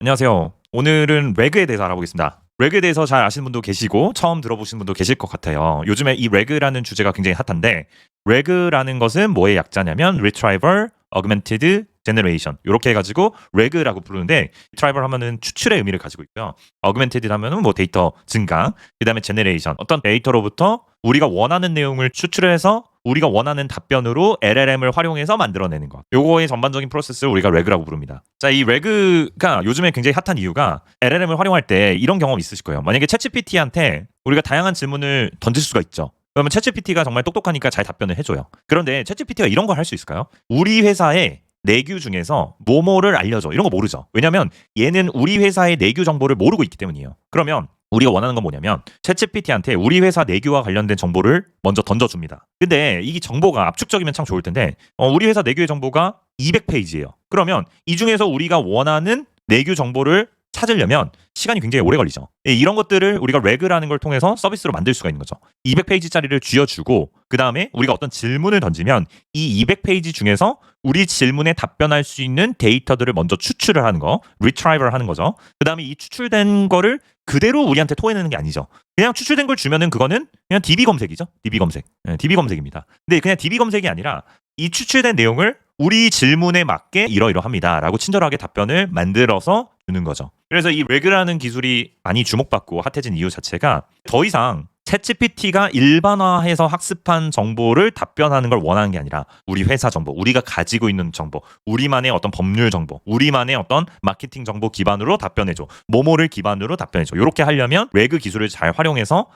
안녕하세요. 오늘은 레그에 대해서 알아보겠습니다. 레그에 대해서 잘 아시는 분도 계시고 처음 들어보시는 분도 계실 것 같아요. 요즘에 이 레그라는 주제가 굉장히 핫한데 레그라는 것은 뭐의 약자냐면 Retrieval Augmented Generation 이렇게 해가지고 레그라고 부르는데 Retrieval 하면은 추출의 의미를 가지고 있고요. Augmented 하면은 뭐 데이터 증강, 그 다음에 Generation 어떤 데이터로부터 우리가 원하는 내용을 추출해서 우리가 원하는 답변으로 LLM을 활용해서 만들어내는 것. 요거의 전반적인 프로세스를 우리가 레그라고 부릅니다. 자, 이 레그가 요즘에 굉장히 핫한 이유가 LLM을 활용할 때 이런 경험 있으실 거예요. 만약에 챗GPT한테 우리가 다양한 질문을 던질 수가 있죠. 그러면 챗GPT가 정말 똑똑하니까 잘 답변을 해줘요. 그런데 챗GPT가 이런 걸 할 수 있을까요? 우리 회사의 내규 중에서 뭐뭐를 알려줘. 이런 거 모르죠. 왜냐면 얘는 우리 회사의 내규 정보를 모르고 있기 때문이에요. 그러면 우리가 원하는 건 뭐냐면 챗GPT한테 우리 회사 내규와 관련된 정보를 먼저 던져줍니다. 근데 이 정보가 압축적이면 참 좋을 텐데 우리 회사 내규의 정보가 200페이지예요. 그러면 이 중에서 우리가 원하는 내규 정보를 찾으려면 시간이 굉장히 오래 걸리죠. 이런 것들을 우리가 레그라는 걸 통해서 서비스로 만들 수가 있는 거죠. 200페이지짜리를 쥐어주고 그 다음에 우리가 어떤 질문을 던지면 이 200페이지 중에서 우리 질문에 답변할 수 있는 데이터들을 먼저 추출을 하는 거, retrieval 하는 거죠. 그 다음에 이 추출된 거를 그대로 우리한테 토해내는 게 아니죠. 그냥 추출된 걸 주면은 그거는 그냥 DB 검색이죠. DB 검색. DB 검색입니다. 근데 그냥 DB 검색이 아니라 이 추출된 내용을 우리 질문에 맞게 이러이러합니다 라고 친절하게 답변을 만들어서 주는 거죠. 그래서 이 레그라는 기술이 많이 주목받고 핫해진 이유 자체가 더 이상 챗GPT가 일반화해서 학습한 정보를 답변하는 걸 원하는 게 아니라 우리 회사 정보, 우리가 가지고 있는 정보, 우리만의 어떤 법률 정보, 우리만의 어떤 마케팅 정보 기반으로 답변해줘. 뭐뭐를 기반으로 답변해줘. 이렇게 하려면 레그 기술을 잘 활용해서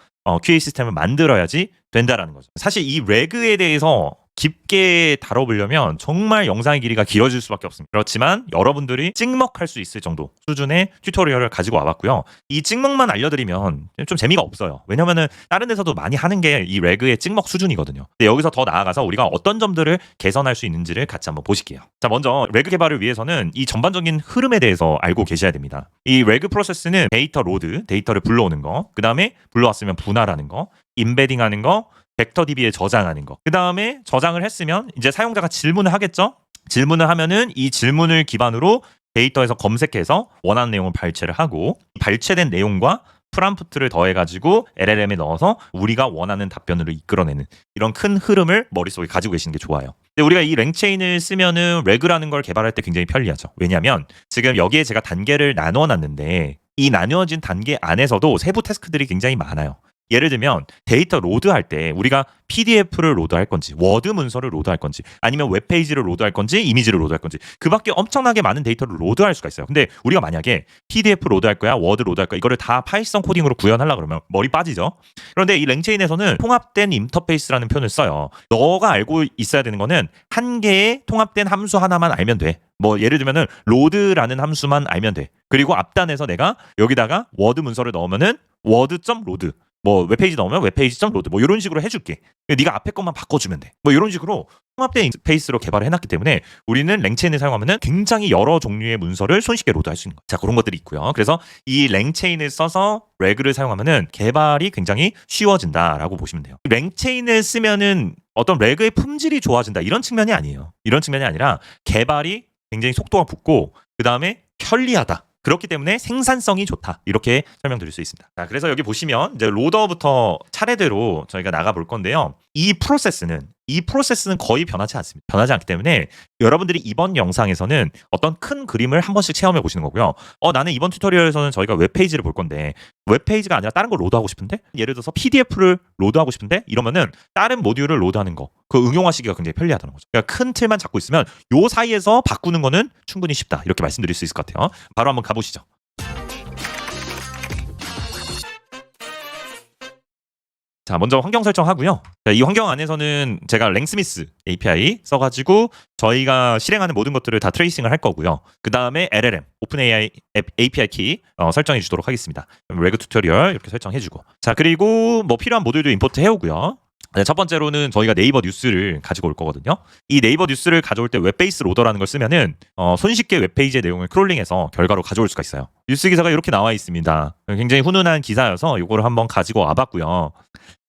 QA 시스템을 만들어야지 된다라는 거죠. 사실 이 레그에 대해서 깊게 다뤄보려면 정말 영상의 길이가 길어질 수밖에 없습니다. 그렇지만 여러분들이 찍먹할 수 있을 정도 수준의 튜토리얼을 가지고 와봤고요. 이 찍먹만 알려드리면 좀 재미가 없어요. 왜냐면은 다른 데서도 많이 하는 게 이 레그의 찍먹 수준이거든요. 근데 여기서 더 나아가서 우리가 어떤 점들을 개선할 수 있는지를 같이 한번 보실게요. 자, 먼저 레그 개발을 위해서는 이 전반적인 흐름에 대해서 알고 계셔야 됩니다. 이 레그 프로세스는 데이터 로드, 데이터를 불러오는 거, 그 다음에 불러왔으면 분할하는 거, 임베딩하는 거, 벡터DB에 저장하는 거. 그 다음에 저장을 했으면 이제 사용자가 질문을 하겠죠. 질문을 하면은 이 질문을 기반으로 데이터에서 검색해서 원하는 내용을 발췌를 하고 발췌된 내용과 프롬프트를 더해가지고 LLM에 넣어서 우리가 원하는 답변으로 이끌어내는 이런 큰 흐름을 머릿속에 가지고 계시는 게 좋아요. 근데 우리가 이 랭체인을 쓰면은 레그라는 걸 개발할 때 굉장히 편리하죠. 왜냐하면 지금 여기에 제가 단계를 나눠놨는데 이 나누어진 단계 안에서도 세부 태스크들이 굉장히 많아요. 예를 들면 데이터 로드할 때 우리가 PDF를 로드할 건지 워드 문서를 로드할 건지 아니면 웹페이지를 로드할 건지 이미지를 로드할 건지 그 밖에 엄청나게 많은 데이터를 로드할 수가 있어요. 근데 우리가 만약에 PDF 로드할 거야 워드 로드할 거야 이거를 다 파이썬 코딩으로 구현하려고 그러면 머리 빠지죠. 그런데 이 랭체인에서는 통합된 인터페이스라는 표현을 써요. 너가 알고 있어야 되는 거는 한 개의 통합된 함수 하나만 알면 돼. 뭐 예를 들면은 로드라는 함수만 알면 돼. 그리고 앞단에서 내가 여기다가 워드 문서를 넣으면은 word.load 뭐 웹페이지 넣으면 웹페이지.load 뭐 이런 식으로 해줄게. 네가 앞에 것만 바꿔주면 돼. 뭐 이런 식으로 통합된 인터페이스로 개발을 해놨기 때문에 우리는 랭체인을 사용하면은 굉장히 여러 종류의 문서를 손쉽게 로드할 수 있는 거. 자, 그런 것들이 있고요. 그래서 이 랭체인을 써서 레그를 사용하면은 개발이 굉장히 쉬워진다라고 보시면 돼요. 랭체인을 쓰면은 어떤 레그의 품질이 좋아진다 이런 측면이 아니에요. 이런 측면이 아니라 개발이 굉장히 속도가 붙고 그 다음에 편리하다. 그렇기 때문에 생산성이 좋다. 이렇게 설명드릴 수 있습니다. 자, 그래서 여기 보시면 이제 로더부터 차례대로 저희가 나가 볼 건데요. 이 프로세스는 거의 변하지 않습니다. 변하지 않기 때문에 여러분들이 이번 영상에서는 어떤 큰 그림을 한 번씩 체험해 보시는 거고요. 나는 이번 튜토리얼에서는 저희가 웹페이지를 볼 건데 웹페이지가 아니라 다른 걸 로드하고 싶은데 예를 들어서 PDF를 로드하고 싶은데 이러면은 다른 모듈을 로드하는 거 그 응용하시기가 굉장히 편리하다는 거죠. 그러니까 큰 틀만 잡고 있으면 요 사이에서 바꾸는 거는 충분히 쉽다. 이렇게 말씀드릴 수 있을 것 같아요. 바로 한번 가보시죠. 자, 먼저 환경 설정하고요. 자, 이 환경 안에서는 제가 랭스미스 API 써가지고 저희가 실행하는 모든 것들을 다 트레이싱을 할 거고요. 그 다음에 LLM, OpenAI API 키 설정해 주도록 하겠습니다. 레그 튜토리얼 이렇게 설정해주고. 자, 그리고 뭐 필요한 모듈도 임포트 해오고요. 네, 첫 번째로는 저희가 네이버 뉴스를 가지고 올 거거든요. 이 네이버 뉴스를 가져올 때 웹베이스 로더라는 걸 쓰면은 손쉽게 웹페이지의 내용을 크롤링해서 결과로 가져올 수가 있어요. 뉴스 기사가 이렇게 나와 있습니다. 굉장히 훈훈한 기사여서 이거를 한번 가지고 와봤고요.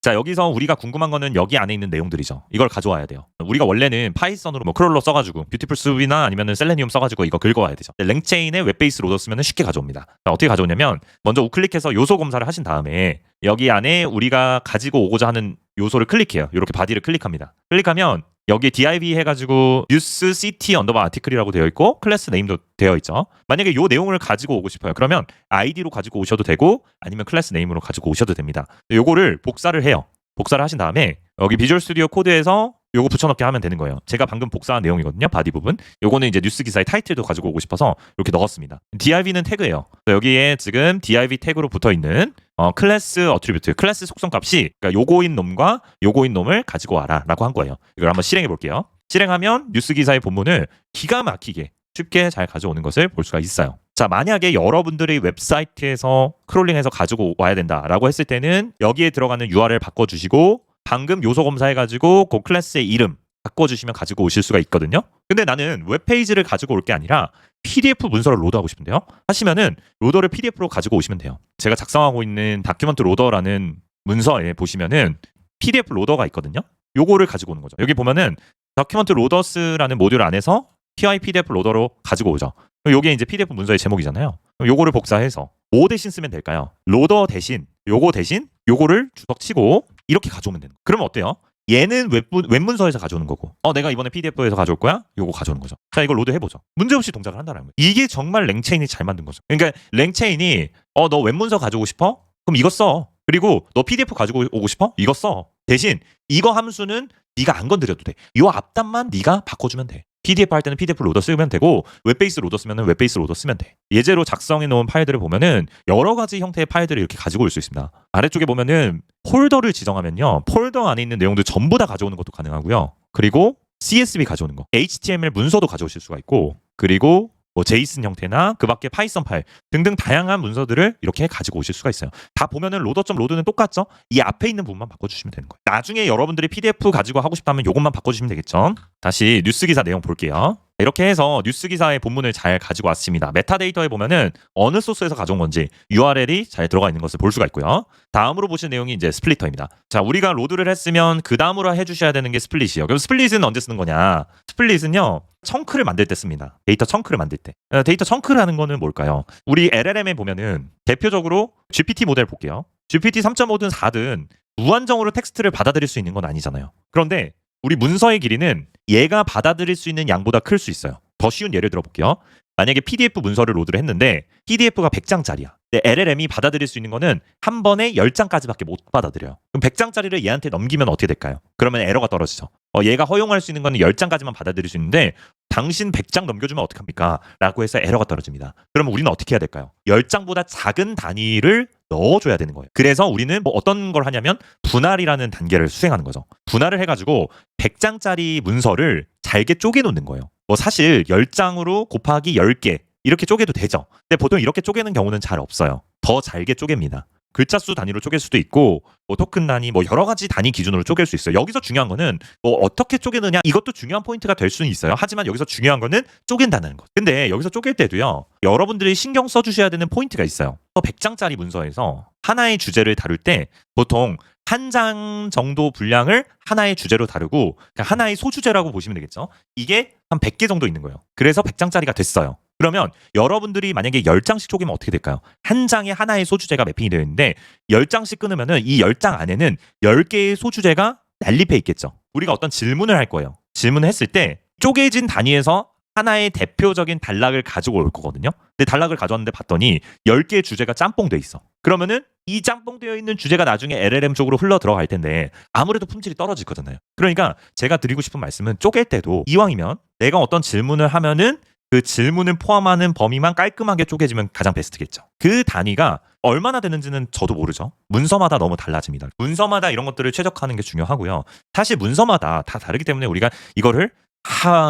자, 여기서 우리가 궁금한 거는 여기 안에 있는 내용들이죠. 이걸 가져와야 돼요. 우리가 원래는 파이썬으로 뭐 크롤러 써가지고 뷰티풀 숲이나 아니면은 셀레니움 써가지고 이거 긁어와야 되죠. 랭체인에 웹베이스 로더 쓰면 쉽게 가져옵니다. 자, 어떻게 가져오냐면 먼저 우클릭해서 요소 검사를 하신 다음에 여기 안에 우리가 가지고 오고자 하는 요소를 클릭해요. 이렇게 바디를 클릭합니다. 클릭하면 여기에 div 해가지고 뉴스 city 언더바 아티클이라고 되어 있고 클래스 네임도 되어 있죠. 만약에 이 내용을 가지고 오고 싶어요. 그러면 id로 가지고 오셔도 되고 아니면 클래스 네임으로 가지고 오셔도 됩니다. 요거를 복사를 해요. 복사를 하신 다음에 여기 비주얼 스튜디오 코드에서 요거 붙여넣기 하면 되는 거예요. 제가 방금 복사한 내용이거든요. 바디 부분. 요거는 이제 뉴스 기사의 타이틀도 가지고 오고 싶어서 이렇게 넣었습니다. div는 태그예요. 여기에 지금 div 태그로 붙어 있는 클래스 어트리뷰트, 클래스 속성 값이 그러니까 요거인 놈과 요거인 놈을 가지고 와라라고 한 거예요. 이걸 한번 실행해 볼게요. 실행하면 뉴스 기사의 본문을 기가 막히게 쉽게 잘 가져오는 것을 볼 수가 있어요. 자, 만약에 여러분들이 웹사이트에서 크롤링해서 가지고 와야 된다라고 했을 때는 여기에 들어가는 URL 바꿔주시고 방금 요소 검사해가지고 그 클래스의 이름 바꿔주시면 가지고 오실 수가 있거든요. 근데 나는 웹페이지를 가지고 올 게 아니라 PDF 문서를 로드하고 싶은데요. 하시면은 로더를 PDF로 가지고 오시면 돼요. 제가 작성하고 있는 다큐먼트 로더라는 문서에 보시면은 PDF 로더가 있거든요. 요거를 가지고 오는 거죠. 여기 보면은 다큐먼트 로더스라는 모듈 안에서 PY PDF 로더로 가지고 오죠. 요게 이제 PDF 문서의 제목이잖아요. 요거를 복사해서 뭐 대신 쓰면 될까요? 로더 대신 요거 대신 요거를 주석 치고 이렇게 가져오면 되는 거예요. 그러면 어때요? 얘는 웹문서에서 가져오는 거고 내가 이번에 PDF에서 가져올 거야? 요거 가져오는 거죠. 자, 이걸 로드 해보죠. 문제없이 동작을 한다는 거예요. 이게 정말 랭체인이 잘 만든 거죠. 그러니까 랭체인이 너 웹문서 가져오고 싶어? 그럼 이거 써. 그리고 너 PDF 가지고 오고 싶어? 이거 써. 대신 이거 함수는 네가 안 건드려도 돼. 요 앞단만 네가 바꿔주면 돼. PDF 할 때는 PDF 로더 쓰면 되고 웹베이스 로더 쓰면 웹베이스 로더 쓰면 돼. 예제로 작성해 놓은 파일들을 보면은 여러 가지 형태의 파일들을 이렇게 가지고 올 수 있습니다. 아래쪽에 보면은 폴더를 지정하면요. 폴더 안에 있는 내용들 전부 다 가져오는 것도 가능하고요. 그리고 CSV 가져오는 거, HTML 문서도 가져오실 수가 있고 그리고 뭐 제이슨 형태나 그 밖에 파이썬 파일 등등 다양한 문서들을 이렇게 가지고 오실 수가 있어요. 다 보면은 로더.로드는 똑같죠? 이 앞에 있는 부분만 바꿔주시면 되는 거예요. 나중에 여러분들이 PDF 가지고 하고 싶다면 이것만 바꿔주시면 되겠죠? 다시 뉴스 기사 내용 볼게요. 이렇게 해서 뉴스 기사의 본문을 잘 가지고 왔습니다. 메타데이터에 보면은 어느 소스에서 가져온 건지 URL이 잘 들어가 있는 것을 볼 수가 있고요. 다음으로 보실 내용이 이제 스플리터입니다. 자, 우리가 로드를 했으면 그 다음으로 해주셔야 되는 게 스플릿이에요. 그럼 스플릿은 언제 쓰는 거냐? 스플릿은요. 청크를 만들 때 씁니다. 데이터 청크를 만들 때. 데이터 청크라는 거는 뭘까요? 우리 LLM에 보면은 대표적으로 GPT 모델 볼게요. GPT 3.5든 4든 무한정으로 텍스트를 받아들일 수 있는 건 아니잖아요. 그런데 우리 문서의 길이는 얘가 받아들일 수 있는 양보다 클 수 있어요. 더 쉬운 예를 들어볼게요. 만약에 PDF 문서를 로드를 했는데 PDF가 100장짜리야. 근데 LLM이 받아들일 수 있는 거는 한 번에 10장까지밖에 못 받아들여요. 그럼 100장짜리를 얘한테 넘기면 어떻게 될까요? 그러면 에러가 떨어지죠. 얘가 허용할 수 있는 거는 10장까지만 받아들일 수 있는데 당신 100장 넘겨주면 어떡합니까? 라고 해서 에러가 떨어집니다. 그러면 우리는 어떻게 해야 될까요? 10장보다 작은 단위를 넣어줘야 되는 거예요. 그래서 우리는 뭐 어떤 걸 하냐면 분할이라는 단계를 수행하는 거죠. 분할을 해가지고 100장짜리 문서를 잘게 쪼개놓는 거예요. 뭐 사실 10장으로 곱하기 10개 이렇게 쪼개도 되죠. 근데 보통 이렇게 쪼개는 경우는 잘 없어요. 더 잘게 쪼갭니다. 글자 수 단위로 쪼갤 수도 있고 뭐 토큰 단위 뭐 여러 가지 단위 기준으로 쪼갤 수 있어요. 여기서 중요한 거는 뭐 어떻게 쪼개느냐 이것도 중요한 포인트가 될 수는 있어요. 하지만 여기서 중요한 거는 쪼갠다는 것. 근데 여기서 쪼갤 때도요. 여러분들이 신경 써주셔야 되는 포인트가 있어요. 100장짜리 문서에서 하나의 주제를 다룰 때 보통 한 장 정도 분량을 하나의 주제로 다루고 하나의 소주제라고 보시면 되겠죠. 이게 한 100개 정도 있는 거예요. 그래서 100장짜리가 됐어요. 그러면 여러분들이 만약에 10장씩 쪼개면 어떻게 될까요? 한 장에 하나의 소주제가 매핑이 되어 있는데 10장씩 끊으면은 이 10장 안에는 10개의 소주제가 난립해 있겠죠. 우리가 어떤 질문을 할 거예요. 질문을 했을 때 쪼개진 단위에서 하나의 대표적인 단락을 가지고 올 거거든요. 근데 단락을 가져왔는데 봤더니 10개의 주제가 짬뽕돼 있어. 그러면은 이 짬뽕되어 있는 주제가 나중에 LLM 쪽으로 흘러 들어갈 텐데 아무래도 품질이 떨어질 거잖아요. 그러니까 제가 드리고 싶은 말씀은 쪼갤 때도 이왕이면 내가 어떤 질문을 하면은 그 질문을 포함하는 범위만 깔끔하게 쪼개지면 가장 베스트겠죠. 그 단위가 얼마나 되는지는 저도 모르죠. 문서마다 너무 달라집니다. 문서마다 이런 것들을 최적화하는 게 중요하고요. 사실 문서마다 다 다르기 때문에 우리가 이거를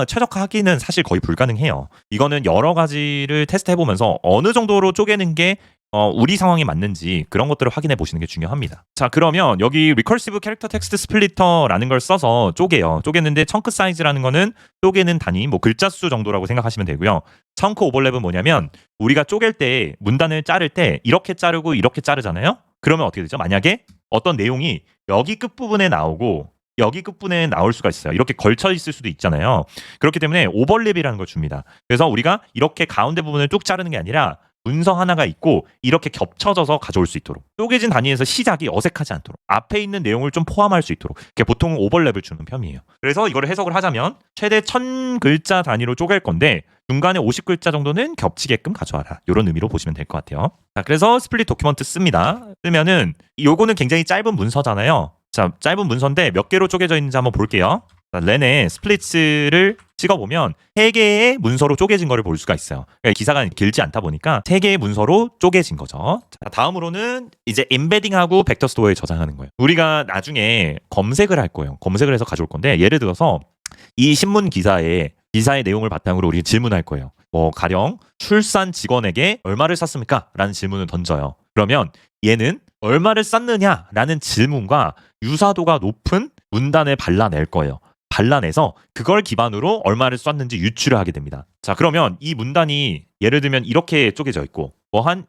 최적화하기는 사실 거의 불가능해요. 이거는 여러 가지를 테스트해보면서 어느 정도로 쪼개는 게 우리 상황에 맞는지 그런 것들을 확인해 보시는 게 중요합니다. 자, 그러면 여기 Recursive Character Text Splitter라는 걸 써서 쪼개요. 쪼개는데 chunk size라는 거는 쪼개는 단위, 뭐 글자 수 정도라고 생각하시면 되고요. chunk overlap은 뭐냐면 우리가 쪼갤 때 문단을 자를 때 이렇게 자르고 이렇게 자르잖아요. 그러면 어떻게 되죠? 만약에 어떤 내용이 여기 끝부분에 나오고 여기 끝부분에 나올 수가 있어요. 이렇게 걸쳐 있을 수도 있잖아요. 그렇기 때문에 오버랩이라는 걸 줍니다. 그래서 우리가 이렇게 가운데 부분을 쭉 자르는 게 아니라 문서 하나가 있고 이렇게 겹쳐져서 가져올 수 있도록, 쪼개진 단위에서 시작이 어색하지 않도록 앞에 있는 내용을 좀 포함할 수 있도록 이렇게 보통 오버랩을 주는 편이에요. 그래서 이거를 해석을 하자면 최대 1000글자 단위로 쪼갤 건데 중간에 50글자 정도는 겹치게끔 가져와라, 이런 의미로 보시면 될 것 같아요. 자, 그래서 스플릿 도큐먼트 씁니다. 쓰면은 요거는 굉장히 짧은 문서잖아요. 자, 짧은 문서인데 몇 개로 쪼개져 있는지 한번 볼게요. 렌에 스플릿을 찍어보면 3개의 문서로 쪼개진 거를 볼 수가 있어요. 그러니까 기사가 길지 않다 보니까 3개의 문서로 쪼개진 거죠. 자, 다음으로는 이제 임베딩하고 벡터 스토어에 저장하는 거예요. 우리가 나중에 검색을 할 거예요. 검색을 해서 가져올 건데 예를 들어서 이 신문 기사의 내용을 바탕으로 우리 질문할 거예요. 뭐 가령 출산 직원에게 얼마를 쌌습니까? 라는 질문을 던져요. 그러면 얘는 얼마를 쌌느냐라는 질문과 유사도가 높은 문단을 발라낼 거예요. 발라내서 그걸 기반으로 얼마를 쐈는지 유추를 하게 됩니다. 자, 그러면 이 문단이 예를 들면 이렇게 쪼개져 있고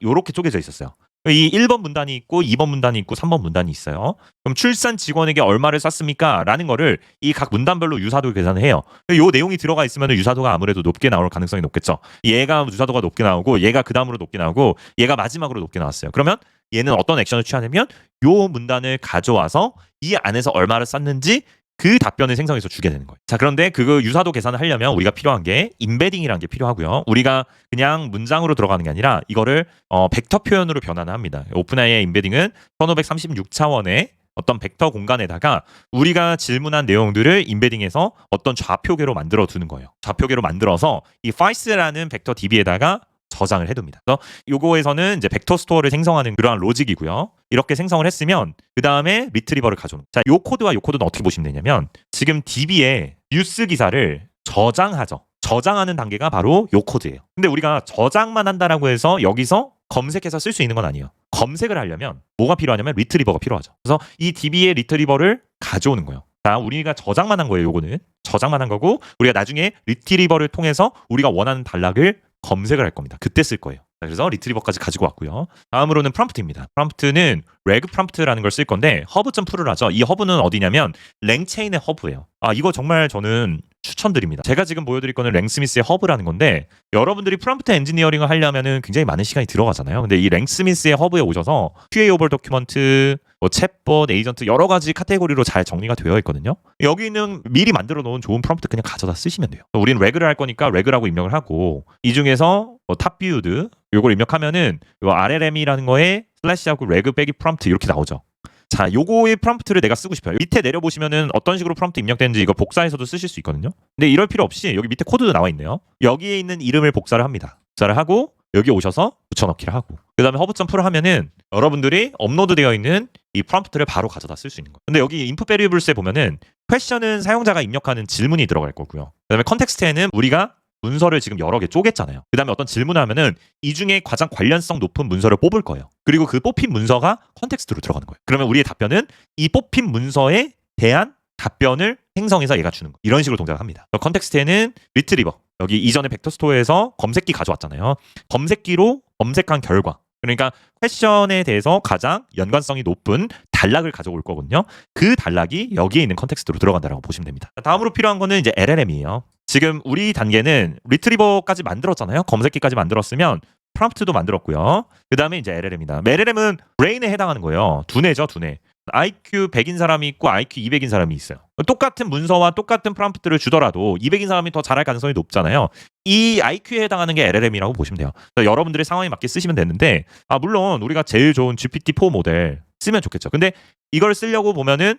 요렇게 쪼개져 있었어요. 이 1번 문단이 있고 2번 문단이 있고 3번 문단이 있어요. 그럼 출산 직원에게 얼마를 쌌습니까? 라는 거를 이 각 문단별로 유사도 계산을 해요. 이 내용이 들어가 있으면 유사도가 아무래도 높게 나올 가능성이 높겠죠. 얘가 유사도가 높게 나오고 얘가 그 다음으로 높게 나오고 얘가 마지막으로 높게 나왔어요. 그러면 얘는 어떤 액션을 취하냐면 요 문단을 가져와서 이 안에서 얼마를 쌌는지 그 답변을 생성해서 주게 되는 거예요. 자, 그런데 그 유사도 계산을 하려면 우리가 필요한 게 임베딩이라는 게 필요하고요. 우리가 그냥 문장으로 들어가는 게 아니라 이거를 벡터 표현으로 변환을 합니다. 오픈AI의 임베딩은 1536차원의 어떤 벡터 공간에다가 우리가 질문한 내용들을 임베딩해서 어떤 좌표계로 만들어 두는 거예요. 좌표계로 만들어서 이 FICE라는 벡터 DB에다가 저장을 해둡니다. 그래서 요거에서는 이제 벡터 스토어를 생성하는 그러한 로직이고요. 이렇게 생성을 했으면 그 다음에 리트리버를 가져오는. 자, 요 코드와 요 코드는 어떻게 보시면 되냐면 지금 DB에 뉴스 기사를 저장하죠. 저장하는 단계가 바로 요 코드예요. 근데 우리가 저장만 한다라고 해서 여기서 검색해서 쓸 수 있는 건 아니에요. 검색을 하려면 뭐가 필요하냐면 리트리버가 필요하죠. 그래서 이 DB의 리트리버를 가져오는 거예요. 자, 우리가 저장만 한 거예요. 요거는 저장만 한 거고 우리가 나중에 리트리버를 통해서 우리가 원하는 단락을 검색을 할 겁니다. 그때 쓸 거예요. 그래서 리트리버까지 가지고 왔고요. 다음으로는 프롬프트입니다. 프롬프트는 레그 프롬프트라는 걸 쓸 건데 허브.풀을 하죠. 이 허브는 어디냐면 랭체인의 허브예요. 이거 정말 저는 추천드립니다. 제가 지금 보여드릴 거는 랭스미스의 허브라는 건데 여러분들이 프롬프트 엔지니어링을 하려면은 굉장히 많은 시간이 들어가잖아요. 근데 이 랭스미스의 허브에 오셔서 QA 오버 도큐먼트, 챗봇, 에이전트 여러 가지 카테고리로 잘 정리가 되어 있거든요. 여기는 미리 만들어 놓은 좋은 프롬프트 그냥 가져다 쓰시면 돼요. 우리는 레그를 할 거니까 레그라고 입력을 하고 이 중에서 탑뷰드 요걸 입력하면은 요 RLM이라는 거에 슬래시하고 레그 빼기 프롬프트 이렇게 나오죠. 자, 요거의 프롬프트를 내가 쓰고 싶어요. 밑에 내려보시면은 어떤 식으로 프롬프트 입력되는지 이거 복사해서도 쓰실 수 있거든요. 근데 이럴 필요 없이 여기 밑에 코드도 나와 있네요. 여기에 있는 이름을 복사를 합니다. 복사를 하고 여기 오셔서 붙여넣기를 하고 그 다음에 허브.풀을 하면은 여러분들이 업로드되어 있는 이 프롬프트를 바로 가져다 쓸 수 있는 거예요. 근데 여기 input variables에 보면은 퀘션은 사용자가 입력하는 질문이 들어갈 거고요. 그 다음에 컨텍스트에는 우리가 문서를 지금 여러 개 쪼갰잖아요. 그 다음에 어떤 질문을 하면은 이 중에 가장 관련성 높은 문서를 뽑을 거예요. 그리고 그 뽑힌 문서가 컨텍스트로 들어가는 거예요. 그러면 우리의 답변은 이 뽑힌 문서에 대한 답변을 생성해서 얘가 주는 거예요. 이런 식으로 동작을 합니다. 컨텍스트에는 리트리버, 여기 이전에 벡터 스토어에서 검색기 가져왔잖아요. 검색기로 검색한 결과, 그러니까 퀘션에 대해서 가장 연관성이 높은 단락을 가져올 거거든요. 그 단락이 여기에 있는 컨텍스트로 들어간다라고 보시면 됩니다. 다음으로 필요한 거는 이제 LLM이에요. 지금 우리 단계는 리트리버까지 만들었잖아요. 검색기까지 만들었으면 프롬프트도 만들었고요. 그 다음에 이제 LLM이다. LLM은 브레인에 해당하는 거예요. 두뇌죠, 두뇌. IQ 100인 사람이 있고 IQ 200인 사람이 있어요. 똑같은 문서와 똑같은 프롬프트를 주더라도 200인 사람이 더 잘할 가능성이 높잖아요. 이 IQ에 해당하는 게 LLM이라고 보시면 돼요. 여러분들의 상황에 맞게 쓰시면 되는데 물론 우리가 제일 좋은 GPT-4 모델 쓰면 좋겠죠. 근데 이걸 쓰려고 보면은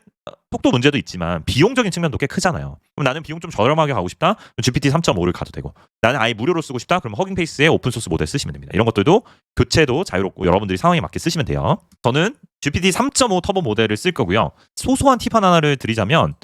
속도 문제도 있지만 비용적인 측면도 꽤 크잖아요. 그럼 나는 비용 좀 저렴하게 가고 싶다? GPT 3.5를 가도 되고, 나는 아예 무료로 쓰고 싶다? 그럼 허깅페이스의 오픈소스 모델 쓰시면 됩니다. 이런 것들도 교체도 자유롭고 여러분들이 상황에 맞게 쓰시면 돼요. 저는 GPT 3.5 터보 모델을 쓸 거고요. 소소한 팁 하나를 드리자면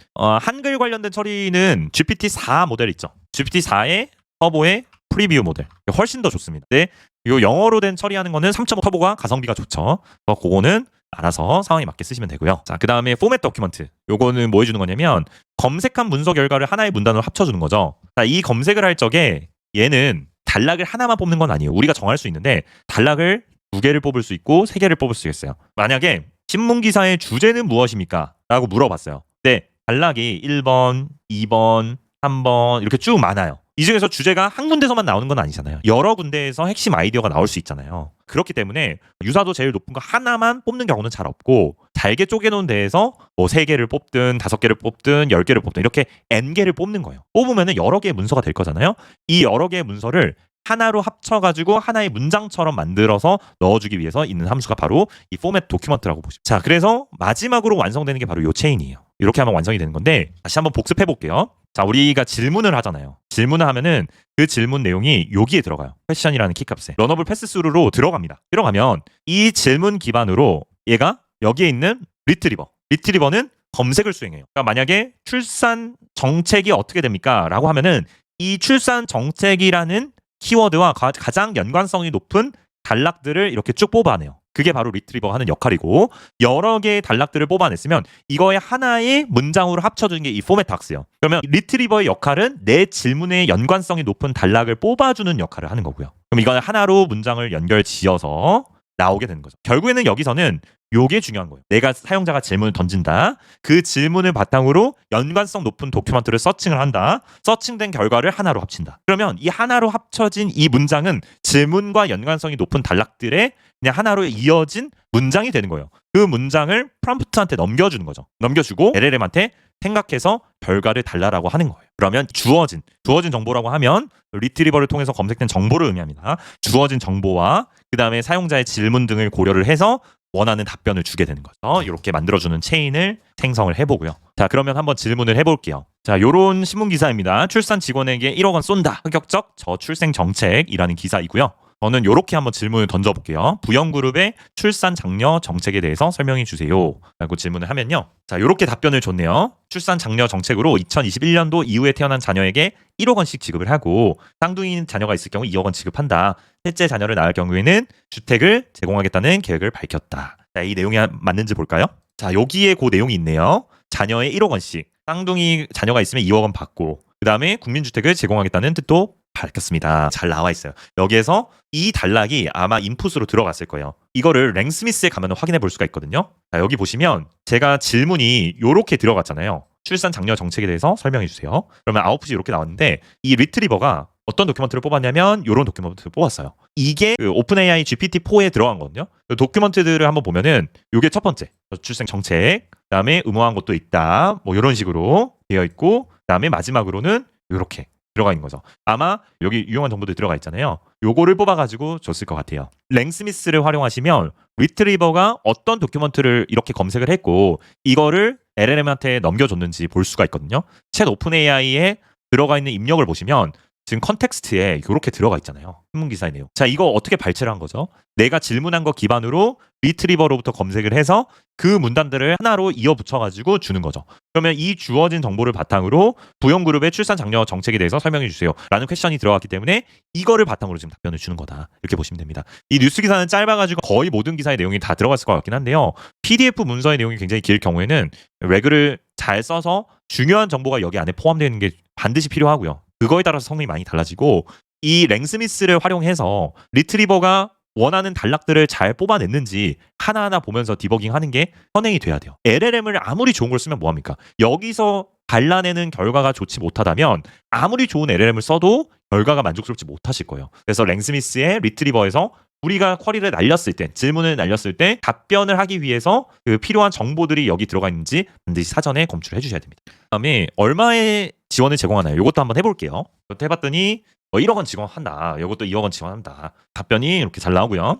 한글 관련된 처리는 GPT 4 모델 있죠. GPT 4의 터보의 프리뷰 모델 훨씬 더 좋습니다. 근데 이 영어로 된 처리하는 거는 3.5 터보가 가성비가 좋죠. 그래서 그거는 알아서 상황에 맞게 쓰시면 되고요. 자, 그 다음에 포맷 도큐먼트. 요거는 뭐 해주는 거냐면 검색한 문서 결과를 하나의 문단으로 합쳐주는 거죠. 자, 이 검색을 할 적에 얘는 단락을 하나만 뽑는 건 아니에요. 우리가 정할 수 있는데 단락을 2개를 뽑을 수 있고 3개를 뽑을 수 있어요. 만약에 신문 기사의 주제는 무엇입니까? 라고 물어봤어요. 네, 단락이 1번, 2번, 3번 이렇게 쭉 많아요. 이 중에서 주제가 한 군데서만 나오는 건 아니잖아요. 여러 군데에서 핵심 아이디어가 나올 수 있잖아요. 그렇기 때문에 유사도 제일 높은 거 하나만 뽑는 경우는 잘 없고, 잘게 쪼개놓은 데에서 뭐 3개를 뽑든 5개를 뽑든 10개를 뽑든 이렇게 N개를 뽑는 거예요. 뽑으면 여러 개의 문서가 될 거잖아요. 이 여러 개의 문서를 하나로 합쳐가지고 하나의 문장처럼 만들어서 넣어주기 위해서 있는 함수가 바로 이 포맷 도큐먼트라고 보시면. 자, 그래서 마지막으로 완성되는 게 바로 이 체인이에요. 이렇게 하면 완성이 되는 건데, 다시 한번 복습해 볼게요. 자, 우리가 질문을 하잖아요. 질문을 하면은 그 질문 내용이 여기에 들어가요. 퀘션이라는 키값에 러너블 패스스루로 들어갑니다. 들어가면 이 질문 기반으로 얘가 여기에 있는 리트리버는 검색을 수행해요. 그러니까 만약에 출산 정책이 어떻게 됩니까? 라고 하면은 이 출산 정책이라는 키워드와 가장 연관성이 높은 단락들을 이렇게 쭉 뽑아내요. 그게 바로 리트리버가 하는 역할이고, 여러 개의 단락들을 뽑아냈으면 이거의 하나의 문장으로 합쳐주는 게 이 포맷 닥스예요. 그러면 리트리버의 역할은 내 질문에 연관성이 높은 단락을 뽑아주는 역할을 하는 거고요. 그럼 이거는 하나로 문장을 연결 지어서 나오게 되는 거죠. 결국에는 여기서는 요게 중요한 거예요. 내가 사용자가 질문을 던진다. 그 질문을 바탕으로 연관성 높은 도큐먼트를 서칭을 한다. 서칭된 결과를 하나로 합친다. 그러면 이 하나로 합쳐진 이 문장은 질문과 연관성이 높은 단락들의 그냥 하나로 이어진 문장이 되는 거예요. 그 문장을 프롬프트한테 넘겨주는 거죠. 넘겨주고 LLM한테 생각해서 결과를 달라라고 하는 거예요. 그러면 주어진 정보라고 하면 리트리버를 통해서 검색된 정보를 의미합니다. 주어진 정보와 그 다음에 사용자의 질문 등을 고려를 해서 원하는 답변을 주게 되는 거죠. 이렇게 만들어주는 체인을 생성을 해보고요. 자, 그러면 한번 질문을 해볼게요. 자, 요런 신문 기사입니다. 출산 직원에게 1억 원 쏜다. 흑역적 저출생 정책이라는 기사이고요. 저는 이렇게 한번 질문을 던져볼게요. 부영그룹의 출산 장려 정책에 대해서 설명해 주세요. 라고 질문을 하면요. 자, 이렇게 답변을 줬네요. 출산 장려 정책으로 2021년도 이후에 태어난 자녀에게 1억 원씩 지급을 하고, 쌍둥이 자녀가 있을 경우 2억 원 지급한다. 셋째 자녀를 낳을 경우에는 주택을 제공하겠다는 계획을 밝혔다. 자, 이 내용이 맞는지 볼까요? 자, 여기에 그 내용이 있네요. 자녀에 1억 원씩, 쌍둥이 자녀가 있으면 2억 원 받고, 그 다음에 국민주택을 제공하겠다는 뜻도 밝혔습니다. 잘 나와 있어요. 여기에서 이 단락이 아마 인풋으로 들어갔을 거예요. 이거를 랭스미스에 가면 확인해 볼 수가 있거든요. 자, 여기 보시면 제가 질문이 이렇게 들어갔잖아요. 출산 장려 정책에 대해서 설명해 주세요. 그러면 아웃풋이 이렇게 나왔는데, 이 리트리버가 어떤 도큐먼트를 뽑았냐면 이런 도큐먼트를 뽑았어요. 이게 그 오픈AI GPT-4에 들어간 거거든요. 그 도큐먼트들을 한번 보면은 이게 첫 번째 출생 정책, 그다음에 의무화한 것도 있다. 뭐 이런 식으로 되어 있고, 그다음에 마지막으로는 이렇게 들어가 있는 거죠. 아마 여기 유용한 정보들이 들어가 있잖아요. 요거를 뽑아가지고 줬을 것 같아요. 랭스미스를 활용하시면 리트리버가 어떤 도큐먼트를 이렇게 검색을 했고 이거를 LLM한테 넘겨줬는지 볼 수가 있거든요. 챗 오픈 AI에 들어가 있는 입력을 보시면 지금 컨텍스트에 이렇게 들어가 있잖아요. 신문기사의 내용. 자, 이거 어떻게 발췌를 한 거죠? 내가 질문한 거 기반으로 리트리버로부터 검색을 해서 그 문단들을 하나로 이어 붙여가지고 주는 거죠. 그러면 이 주어진 정보를 바탕으로 부영그룹의 출산 장려 정책에 대해서 설명해 주세요 라는 퀘션이 들어갔기 때문에 이거를 바탕으로 지금 답변을 주는 거다. 이렇게 보시면 됩니다. 이 뉴스 기사는 짧아가지고 거의 모든 기사의 내용이 다 들어갔을 것 같긴 한데요. PDF 문서의 내용이 굉장히 길 경우에는 레그를 잘 써서 중요한 정보가 여기 안에 포함되어 있는 게 반드시 필요하고요. 그거에 따라서 성능이 많이 달라지고, 이 랭스미스를 활용해서 리트리버가 원하는 단락들을 잘 뽑아냈는지 하나하나 보면서 디버깅하는 게 선행이 돼야 돼요. LLM을 아무리 좋은 걸 쓰면 뭐합니까? 여기서 발라내는 결과가 좋지 못하다면 아무리 좋은 LLM을 써도 결과가 만족스럽지 못하실 거예요. 그래서 랭스미스의 리트리버에서 우리가 쿼리를 날렸을 때, 질문을 날렸을 때 답변을 하기 위해서 그 필요한 정보들이 여기 들어가 있는지 반드시 사전에 검출을 해주셔야 됩니다. 그다음에 얼마의 지원을 제공하나요? 이것도 한번 해볼게요. 이것도 해봤더니 1억 원 지원한다. 이것도 2억 원 지원한다. 답변이 이렇게 잘 나오고요.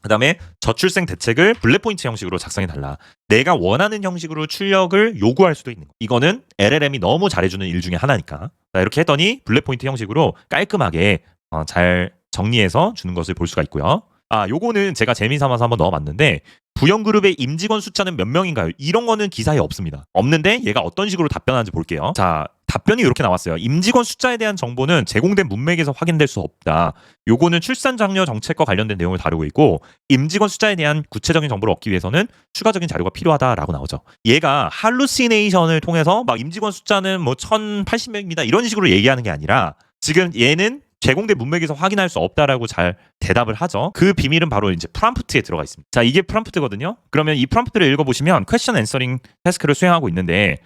그다음에 저출생 대책을 블랙 포인트 형식으로 작성해 달라. 내가 원하는 형식으로 출력을 요구할 수도 있는 거. 이거는 LLM이 너무 잘해주는 일 중에 하나니까. 자, 이렇게 했더니 블랙 포인트 형식으로 깔끔하게 잘 정리해서 주는 것을 볼 수가 있고요. 요거는 제가 재미삼아서 한번 넣어봤는데 부영 그룹의 임직원 숫자는 몇 명인가요? 이런 거는 기사에 없습니다. 없는데 얘가 어떤 식으로 답변하는지 볼게요. 자, 답변이 이렇게 나왔어요. 임직원 숫자에 대한 정보는 제공된 문맥에서 확인될 수 없다. 요거는 출산 장려 정책과 관련된 내용을 다루고 있고 임직원 숫자에 대한 구체적인 정보를 얻기 위해서는 추가적인 자료가 필요하다라고 나오죠. 얘가 할루시네이션을 통해서 막 임직원 숫자는 뭐 1080명입니다. 이런 식으로 얘기하는 게 아니라 지금 얘는 제공된 문맥에서 확인할 수 없다라고 잘 대답을 하죠. 그 비밀은 바로 이제 프롬프트에 들어가 있습니다. 자, 이게 프롬프트거든요. 그러면 이 프롬프트를 읽어보시면 퀘스천 앤서링 태스크를 수행하고 있는데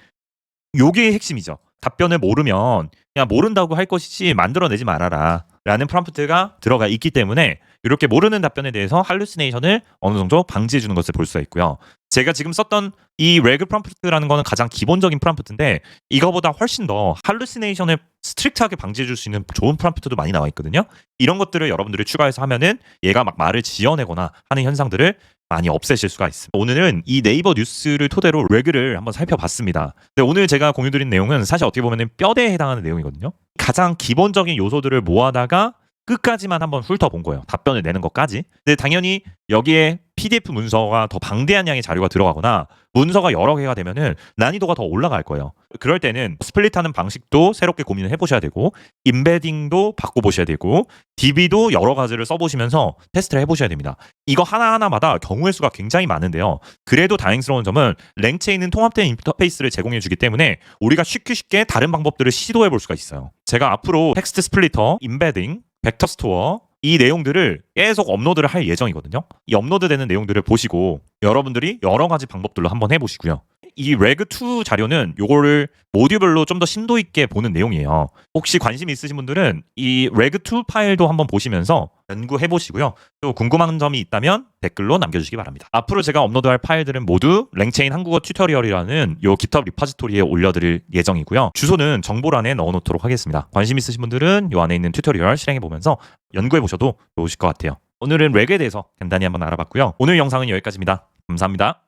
요게 핵심이죠. 답변을 모르면 그냥 모른다고 할 것이지 만들어내지 말아라 라는 프롬프트가 들어가 있기 때문에 이렇게 모르는 답변에 대해서 할루시네이션을 어느 정도 방지해 주는 것을 볼 수가 있고요. 제가 지금 썼던 이 레그 프롬프트라는 거는 가장 기본적인 프롬프트인데 이거보다 훨씬 더 할루시네이션을 스트릭트하게 방지해 줄 수 있는 좋은 프롬프트도 많이 나와 있거든요. 이런 것들을 여러분들이 추가해서 하면은 얘가 막 말을 지어내거나 하는 현상들을 많이 없애실 수가 있습니다. 오늘은 이 네이버 뉴스를 토대로 레그를 한번 살펴봤습니다. 근데 오늘 제가 공유드린 내용은 사실 어떻게 보면 뼈대에 해당하는 내용이거든요. 가장 기본적인 요소들을 모아다가 끝까지만 한번 훑어본 거예요. 답변을 내는 것까지. 근데 당연히 여기에 PDF 문서가 더 방대한 양의 자료가 들어가거나 문서가 여러 개가 되면은 난이도가 더 올라갈 거예요. 그럴 때는 스플릿하는 방식도 새롭게 고민을 해보셔야 되고 임베딩도 바꿔보셔야 되고 DB도 여러 가지를 써보시면서 테스트를 해보셔야 됩니다. 이거 하나하나마다 경우의 수가 굉장히 많은데요. 그래도 다행스러운 점은 랭체인은 통합된 인터페이스를 제공해주기 때문에 우리가 쉽게 다른 방법들을 시도해볼 수가 있어요. 제가 앞으로 텍스트 스플리터, 임베딩, 벡터 스토어 이 내용들을 계속 업로드를 할 예정이거든요. 이 업로드되는 내용들을 보시고 여러분들이 여러 가지 방법들로 한번 해보시고요. 이 레그2 자료는 요거를 모듈별로 좀 더 심도 있게 보는 내용이에요. 혹시 관심 있으신 분들은 이 레그2 파일도 한번 보시면서 연구해 보시고요. 또 궁금한 점이 있다면 댓글로 남겨주시기 바랍니다. 앞으로 제가 업로드할 파일들은 모두 랭체인 한국어 튜토리얼이라는 요 GitHub 리파지토리에 올려드릴 예정이고요. 주소는 정보란에 넣어놓도록 하겠습니다. 관심 있으신 분들은 요 안에 있는 튜토리얼 실행해 보면서 연구해 보셔도 좋으실 것 같아요. 오늘은 레그에 대해서 간단히 한번 알아봤고요. 오늘 영상은 여기까지입니다. 감사합니다.